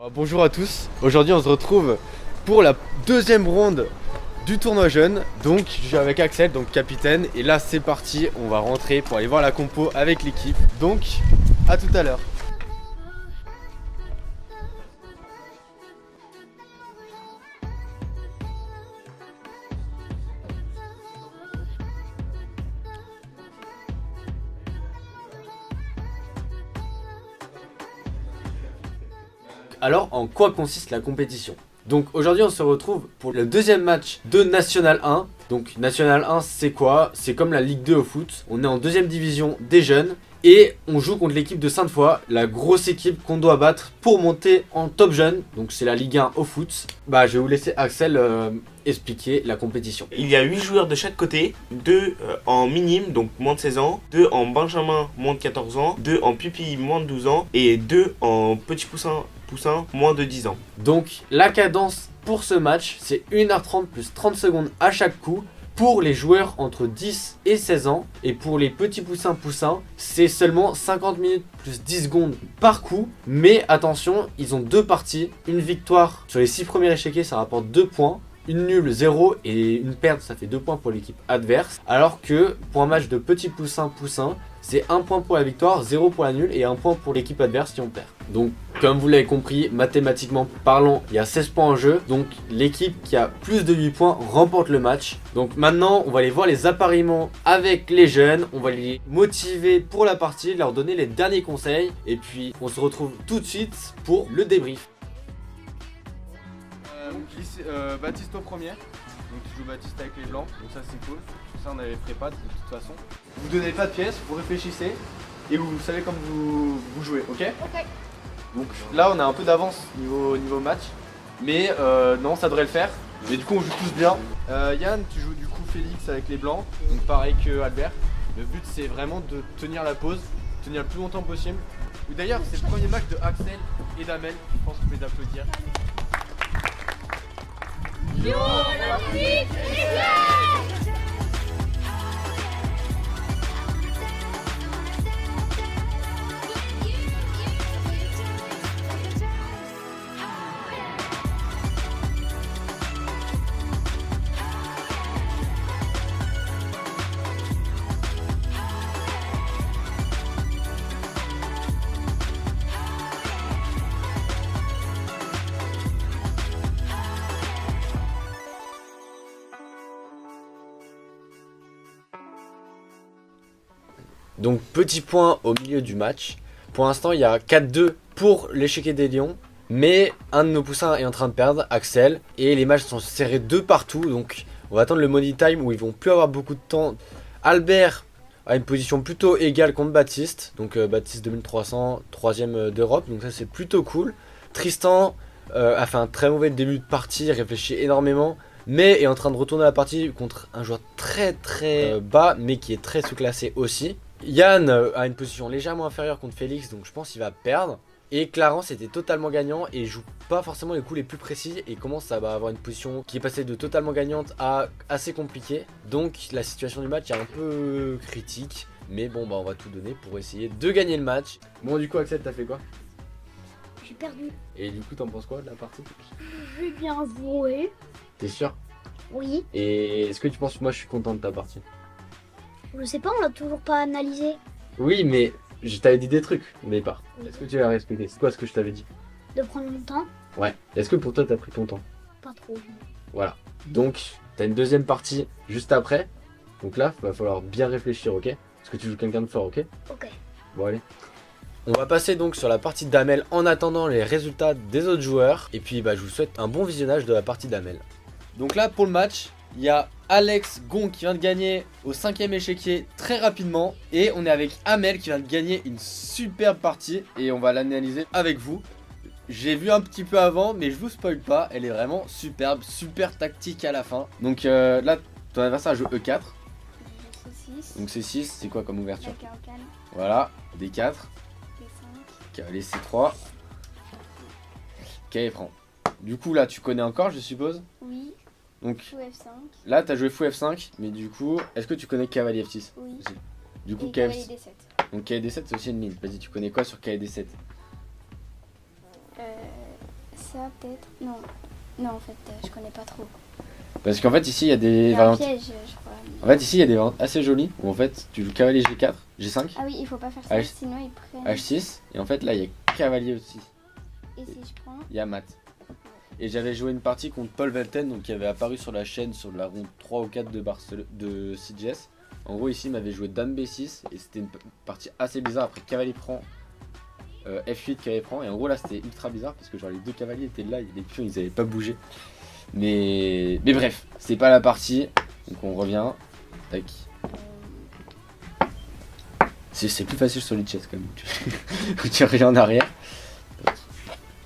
Bonjour à tous, aujourd'hui on se retrouve pour la deuxième ronde du tournoi jeune. Donc je suis avec Axel, donc capitaine, et là c'est parti, on va rentrer pour aller voir la compo avec l'équipe. Donc à tout à l'heure. Alors, en quoi consiste la compétition? Donc aujourd'hui on se retrouve pour le deuxième match de National 1. Donc National 1 c'est quoi? C'est comme la Ligue 2 au foot. On est en deuxième division des jeunes et on joue contre l'équipe de Sainte-Foy, la grosse équipe qu'on doit battre pour monter en top jeune. Donc c'est la Ligue 1 au foot. Bah je vais vous laisser Axel expliquer la compétition. Il y a 8 joueurs de chaque côté, 2 en minime, donc moins de 16 ans, 2 en benjamin, moins de 14 ans, 2 en pupille, moins de 12 ans, et 2 en petit poussin, moins de 10 ans. Donc la cadence pour ce match, c'est 1h30 plus 30 secondes à chaque coup pour les joueurs entre 10 et 16 ans. Et pour les petits poussins, c'est seulement 50 minutes plus 10 secondes par coup. Mais attention, ils ont deux parties. Une victoire sur les 6 premiers échequés, ça rapporte 2 points. Une nulle 0 et une perte, ça fait 2 points pour l'équipe adverse. Alors que pour un match de petits poussins, c'est 1 point pour la victoire, 0 pour la nulle et 1 point pour l'équipe adverse si on perd. Donc comme vous l'avez compris, mathématiquement parlant, il y a 16 points en jeu. Donc l'équipe qui a plus de 8 points remporte le match. Donc maintenant, on va aller voir les appariements avec les jeunes. On va les motiver pour la partie, leur donner les derniers conseils. Et puis on se retrouve tout de suite pour le débrief. Baptiste au premier. Donc tu joues Baptiste avec les blancs, donc ça c'est cool. Ça on avait prépa de toute façon. Vous donnez pas de pièces, vous réfléchissez et vous savez comme vous jouez, ok? Ok. Donc là on a un peu d'avance niveau match, mais non ça devrait le faire. Mais du coup on joue tous bien. Yann, tu joues du coup Félix avec les blancs, donc pareil que Albert. Le but c'est vraiment de tenir la pause, tenir le plus longtemps possible. D'ailleurs c'est le premier match de Axel et d'Amel, je pense que vous pouvez applaudir. Donc petit point au milieu du match. Pour l'instant il y a 4-2 pour l'échiquier des Lions. Mais un de nos poussins est en train de perdre, Axel. Et les matchs sont serrés de partout. Donc on va attendre le money time où ils vont plus avoir beaucoup de temps. Albert a une position plutôt égale contre Baptiste. Donc Baptiste 2300, 3ème d'Europe. Donc ça c'est plutôt cool. Tristan a fait un très mauvais début de partie, réfléchit énormément. Mais est en train de retourner la partie contre un joueur très bas. Mais qui est très sous-classé aussi. Yann a une position légèrement inférieure contre Félix, donc je pense qu'il va perdre. Et Clarence était totalement gagnant et joue pas forcément les coups les plus précis et commence à avoir une position qui est passée de totalement gagnante à assez compliquée. Donc la situation du match est un peu critique, mais bon bah on va tout donner pour essayer de gagner le match. Bon du coup Axel, t'as fait quoi? J'ai perdu. Et du coup t'en penses quoi de la partie? J'ai bien joué. T'es sûr? Oui. Et est-ce que tu penses que moi je suis content de ta partie? Je sais pas, on l'a toujours pas analysé. Oui mais je t'avais dit des trucs au départ. Est-ce que tu as respecté? C'est quoi ce que je t'avais dit? De prendre mon temps. Ouais. Est-ce que pour toi t'as pris ton temps? Pas trop. Voilà. Donc t'as une deuxième partie juste après. Donc là va falloir bien réfléchir, ok? Parce que tu joues quelqu'un de fort, ok? Ok. Bon allez. On va passer donc sur la partie d'Amel en attendant les résultats des autres joueurs. Et puis bah je vous souhaite un bon visionnage de la partie d'Amel. Donc là pour le match, il y a Alex Gon qui vient de gagner au 5ème échiquier très rapidement. Et on est avec Amel qui vient de gagner une superbe partie. Et on va l'analyser avec vous. J'ai vu un petit peu avant mais je vous spoil pas. Elle est vraiment superbe, super tactique à la fin. Donc là ton adversaire joue E4. C'est 6. Donc c'est 6, c'est quoi comme ouverture? La carcane. Voilà, D4. Les 5. Allez C3. Ok, prend. Du coup là tu connais encore je suppose. Oui. Donc Fou F5. là t'as joué fou F5, mais du coup, est-ce que tu connais cavalier F6? Oui. Du coup, Et cavalier D7. Donc cavalier D7 c'est aussi une mine. Vas-y, tu connais quoi sur cavalier D7? ça peut-être. Non. Non, en fait, je connais pas trop. Parce qu'en fait, ici, il y a Il des y a un variantes. piège, je crois. En fait, ici, il y a des variantes assez jolies où en fait, tu joues cavalier G4, G5, Ah oui, il faut pas faire ça, H- sinon ils prennent. H6, et en fait, là, il y a cavalier aussi. Et si je prends. Il y a mat. Et j'avais joué une partie contre Paul Velten, donc qui avait apparu sur la chaîne sur la ronde 3 ou 4 de CGS. En gros, ici, il m'avait joué Dame B6 et c'était une partie assez bizarre. Après, cavalier prend, F8, cavalier prend. Et en gros, là, c'était ultra bizarre parce que genre les deux cavaliers étaient là, et les pions, ils avaient pas bougé. Mais bref, c'est pas la partie. Donc on revient. Tac. C'est plus facile sur les chess quand même. Tu reviens en arrière.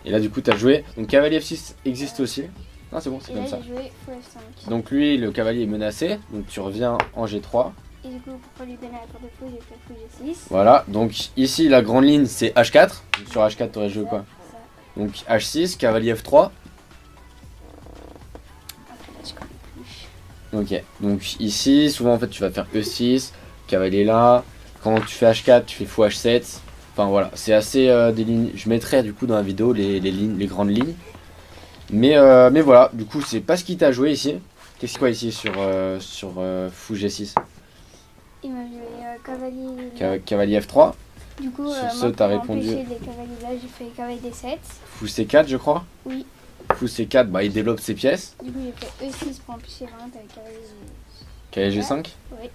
Et là, du coup, t'as joué. Donc cavalier F6 existe aussi. Non, c'est bon, c'est Et comme là, ça. j'ai joué fou F5. Donc lui, le cavalier est menacé, donc tu reviens en G3. Et du coup, pour pas lui donner la corde de fou, j'ai fait fou G6. Voilà, donc ici la grande ligne c'est H4. Donc, sur H4 t'aurais joué quoi? Ça. Donc H6, cavalier F3. Après, là, je connais plus. Ok, donc ici souvent en fait tu vas faire E6, cavalier là. Quand tu fais H4, tu fais fou H7. Enfin voilà, c'est assez des lignes. Je mettrai du coup dans la vidéo les lignes, les grandes lignes. Mais voilà, du coup c'est pas ce qui t'a joué ici. Qu'est-ce quoi ici sur fou G6? Il m'a joué cavalier. Cavalier F3. Du coup, Sur ce, moi, t'as pour répondu. empêcher les cavaliers là, j'ai fait cavalier D7. Fou C4 je crois. Oui. Fou C4, bah il développe ses pièces. Du coup, j'ai fait E6 pour empêcher Rente avec cavalier Cavalier G5. Oui.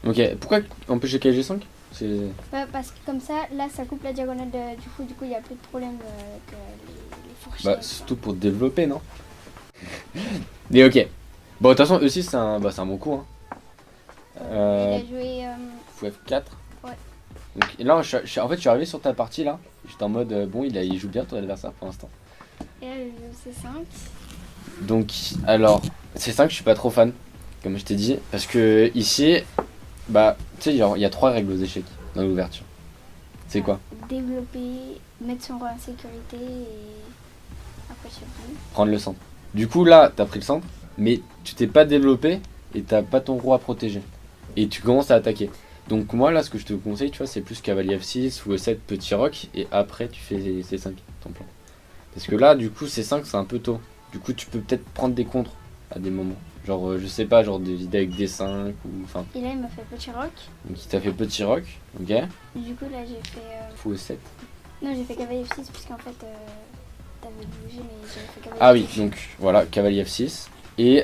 Ok, pourquoi empêcher cavalier G5? C'est... Ouais, parce que comme ça, là, ça coupe la diagonale du fou. Du coup, il n'y a plus de problème avec les fourchettes. Bah surtout pour développer, non? Mais ok. Bon, de toute façon, E6 c'est un bon coup. Hein. Il a joué. Fou F4. Ouais. Donc et là, en fait, je suis arrivé sur ta partie là. J'étais en mode, bon, il joue bien ton adversaire pour l'instant. Et là, j'ai joué C5. Donc, alors, C5, je suis pas trop fan, comme je t'ai dit. Parce que ici, bah, tu sais, genre, il y a 3 règles aux échecs dans l'ouverture. C'est quoi? Développer, mettre son roi en sécurité et. Après, je sais plus. Prendre le centre. Du coup, là, t'as pris le centre, mais tu t'es pas développé et t'as pas ton roi à protéger. Et tu commences à attaquer. Donc, moi, là, ce que je te conseille, tu vois, c'est plus cavalier F6 ou E7, petit roc, et après, tu fais C5, ton plan. Parce que là, du coup, C5, c'est un peu tôt. Du coup, tu peux peut-être prendre des contres à des moments. Genre, je sais pas, genre des idées avec D5 ou. Enfin. Et là, il m'a fait petit roc. Donc, il t'a fait petit roc, ok. Du coup, là, j'ai fait. Fou E7. Non, j'ai fait cavalier F6, puisqu'en fait, t'avais bougé, mais j'ai fait cavalier Ah oui, F6. donc voilà, cavalier F6. Et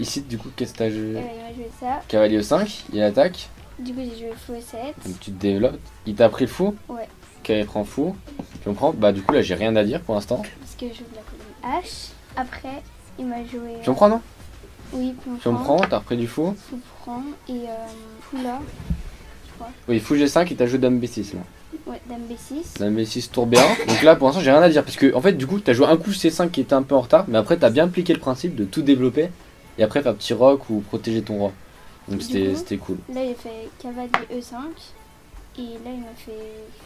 ici, du coup, qu'est-ce que t'as joué? Il m'a joué ça. Cavalier E5, il attaque. Du coup, j'ai joué fou E7. Donc, tu te développes. Il t'a pris le fou? Ouais. Cavalier prend fou. Puis on prend. Bah, du coup, là, j'ai rien à dire pour l'instant. Parce que je joue de la colonne H. Après, il m'a joué. Puis on prend, non? Oui, Puis on prend, t'as repris du fou. Fou prend. Et fou là. Je crois. Oui, fou G5, il t'a joué Dame B6 là. Ouais, dame B6. Dame B6 tour B1. Donc là, pour l'instant, j'ai rien à dire. Parce que, en fait, du coup, t'as joué un coup C5 qui était un peu en retard. Mais après, t'as bien appliqué le principe de tout développer. Et après, faire petit roc ou protéger ton roi. Donc Du c'était coup, c'était cool. Là, il a fait cavalier E5. Et là, il m'a fait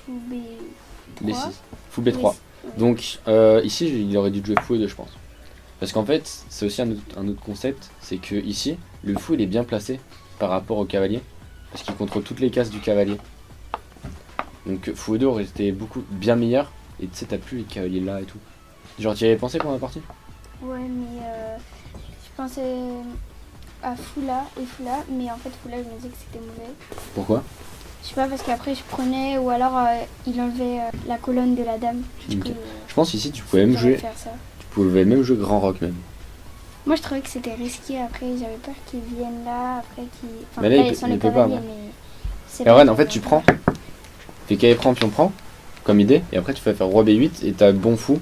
fou B3. B6. Fou B3. Oui. Donc ici, il aurait dû jouer fou E2, je pense. Parce qu'en fait, c'est aussi un autre concept. C'est que ici, le fou, il est bien placé par rapport au cavalier. Parce qu'il contrôle toutes les cases du cavalier. Donc fou E2 aurait été bien meilleur. Et tu sais, t'as plus les cavaliers là et tout. Genre, tu y avais pensé pendant la partie? Ouais, mais je pensais à fou là et fou là. Mais en fait, fou là, je me disais que c'était mauvais. Pourquoi? Je sais pas, parce qu'après, je prenais. Ou alors, il enlevait la colonne de la dame. Du Ok. coup, Je pense ici, tu pouvais même j'aurais jouer. faire ça. Tu pouvais même jouer grand rock même. Moi, je trouvais que c'était risqué. Après, j'avais peur qu'ils viennent là. Après, qu'ils. Enfin, Mais là, là, il ils peut- sont il les peut pas, cavaliers, moi. mais. c'est Et là ouais, qu'ils en fait, vont tu faire. prends. Fais cavalier prend, pion prend. Comme idée. Et après, tu fais faire roi B8. Et t'as le bon fou.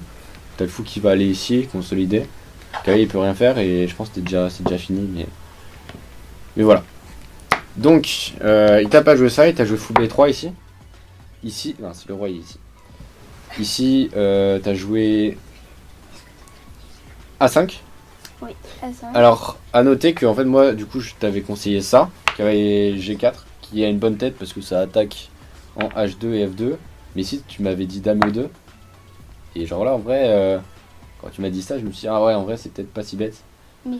T'as le fou qui va aller ici, consolider. Le cavalier, il peut rien faire. Et je pense que c'est déjà fini. Mais voilà. Donc, il t'a pas joué ça. Il t'a joué fou B3 ici. Ici. Non, c'est le roi il est ici. Ici, t'as joué A5. Oui, à ça. Alors, à noter que en fait, moi, du coup, je t'avais conseillé ça, cavalier G4, qui a une bonne tête parce que ça attaque en H2 et F2. Mais ici, tu m'avais dit Dame E2. Et genre là, en vrai, quand tu m'as dit ça, je me suis dit, ah ouais, en vrai, c'est peut-être pas si bête. Mais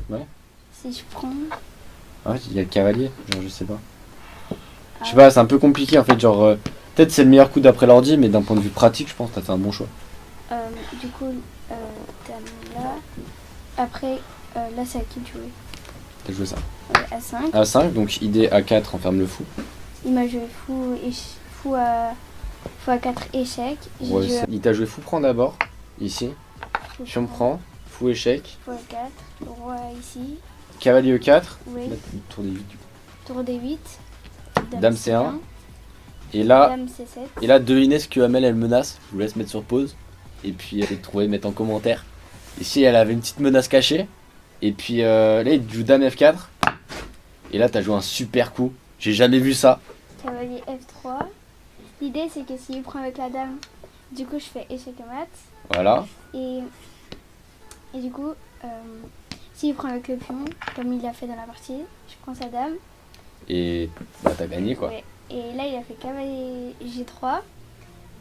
Ouais. si je prends. Ah ouais, il y a le cavalier, genre, je sais pas. Je sais pas, c'est un peu compliqué en fait, genre, peut-être c'est le meilleur coup d'après l'ordi, mais d'un point de vue pratique, je pense que t'as fait un bon choix. Du coup, dame là. Après, là, c'est à qui de jouer? T'as joué ça. Ouais, à 5. A5, donc idée A4, enferme le fou. Il m'a joué fou à 4 échecs. J'ai Ouais, joué il t'a joué fou prend d'abord, ici. fou Pion prend, fou échec. Fou à 4. Roi ici. Cavalier E4. Oui. Là, tour des 8 du coup. Tour D8. Dame C1. Et là, Dame C7. et là devinez ce que Amel elle menace. Je vous laisse mettre sur pause. Et puis allez trouver, mettre en commentaire. Ici elle avait une petite menace cachée. Et puis là il joue Dame F4. Et là t'as joué un super coup. J'ai jamais vu ça. Cavalier F3. L'idée, c'est que s'il prend avec la dame, du coup, je fais échec et mat. Voilà. Et du coup, s'il prend avec le pion, comme il l'a fait dans la partie, je prends sa dame. Et bah t'as gagné quoi. Ouais. Et là, il a fait cavalier G3.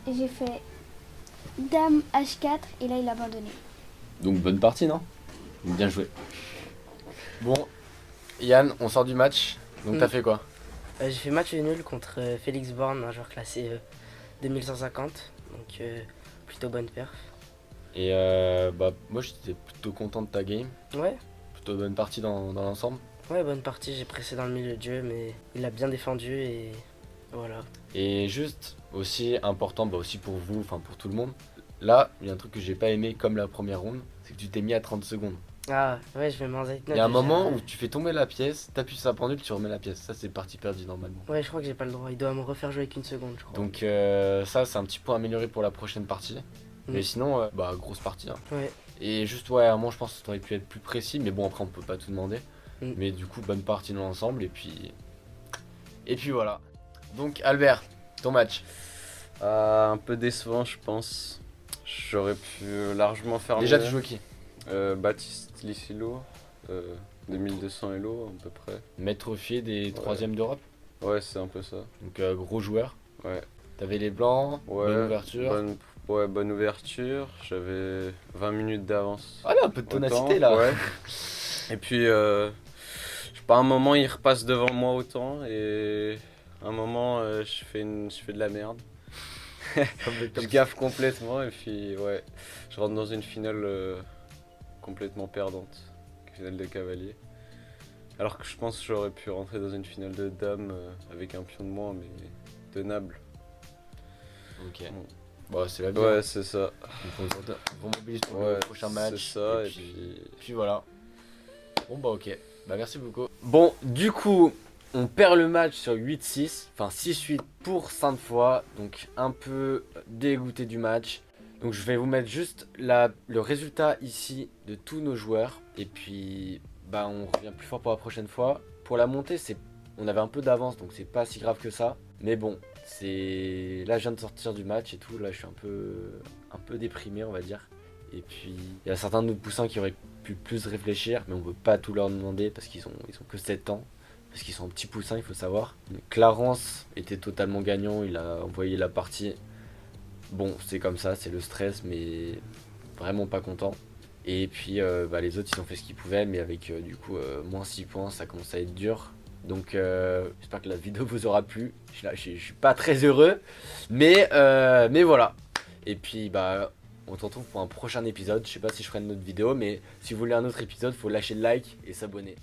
Et j'ai fait dame H4. Et là, il a abandonné. Donc bonne partie non? Bien joué. Bon, Yann, on sort du match. Donc t'as fait quoi? J'ai fait match nul contre Félix Born, un joueur classé 2150, donc plutôt bonne perf. Et bah moi j'étais plutôt content de ta game. Ouais, Plutôt bonne partie dans l'ensemble. ouais, bonne partie, j'ai pressé dans le milieu de jeu, mais il a bien défendu et voilà. Et juste aussi important, bah aussi pour vous, enfin pour tout le monde. Là, il y a un truc que j'ai pas aimé comme la première round, c'est que tu t'es mis à 30 secondes. Ah, ouais, je vais m'en Il y a un moment où tu fais tomber la pièce, t'appuies sur la pendule, tu remets la pièce. Ça c'est partie perdue normalement. Ouais, je crois que j'ai pas le droit, il doit me refaire jouer qu'une seconde, je crois. Donc ça c'est un petit point amélioré pour la prochaine partie. Mais sinon, bah grosse partie. Hein. Ouais, Et juste ouais, à un moment je pense que t'aurais pu être plus précis, mais bon après on peut pas tout demander. Mm. Mais du coup bonne partie dans l'ensemble et puis voilà. Donc Albert, ton match. Un peu décevant, je pense. J'aurais pu largement faire Déjà mieux. tu joues qui? Baptiste Lissilo, 2200 Elo à peu près. Maître Fier des 3ème d'Europe. Ouais, c'est un peu ça. Donc gros joueur. Ouais. T'avais les blancs, Ouais, bonne ouverture. Bonne ouverture. J'avais 20 minutes d'avance. Ah là, un peu de Autant, tonacité là. Ouais. Et puis, je sais pas, un moment, il repasse devant moi autant. Et un moment, je fais de la merde. Je gaffe complètement. Et puis, ouais, je rentre dans une finale complètement perdante. Finale de cavalier. Alors que je pense que j'aurais pu rentrer dans une finale de dame avec un pion de moins, mais tenable. Ok. Bon. Bon, c'est la vie. Ouais, c'est ça. On mobilise pour Ouais, le prochain match. c'est ça, Et et puis voilà. Bon bah ok. Bah merci beaucoup. Bon, du coup, on perd le match sur 8-6. Enfin 6-8 pour Sainte-Foy. Donc un peu dégoûté du match. Donc je vais vous mettre juste le résultat ici de tous nos joueurs. Et puis bah on revient plus fort pour la prochaine fois. Pour la montée, on avait un peu d'avance, donc c'est pas si grave que ça. Mais bon, là je viens de sortir du match et tout. Là je suis un peu déprimé, on va dire. Et puis il y a certains de nos poussins qui auraient pu plus réfléchir, mais on peut pas tout leur demander parce qu'ils ont que 7 ans. Parce qu'ils sont petits poussins, il faut savoir. Clarence était totalement gagnant, il a envoyé la partie. Bon, c'est comme ça, c'est le stress, mais vraiment pas content. Et puis bah, les autres ils ont fait ce qu'ils pouvaient, mais avec du coup moins 6 points, ça commence à être dur. Donc j'espère que la vidéo vous aura plu. Je suis pas très heureux, mais voilà. Et puis bah on se retrouve pour un prochain épisode. Je sais pas si je ferai une autre vidéo, mais si vous voulez un autre épisode, faut lâcher le like et s'abonner.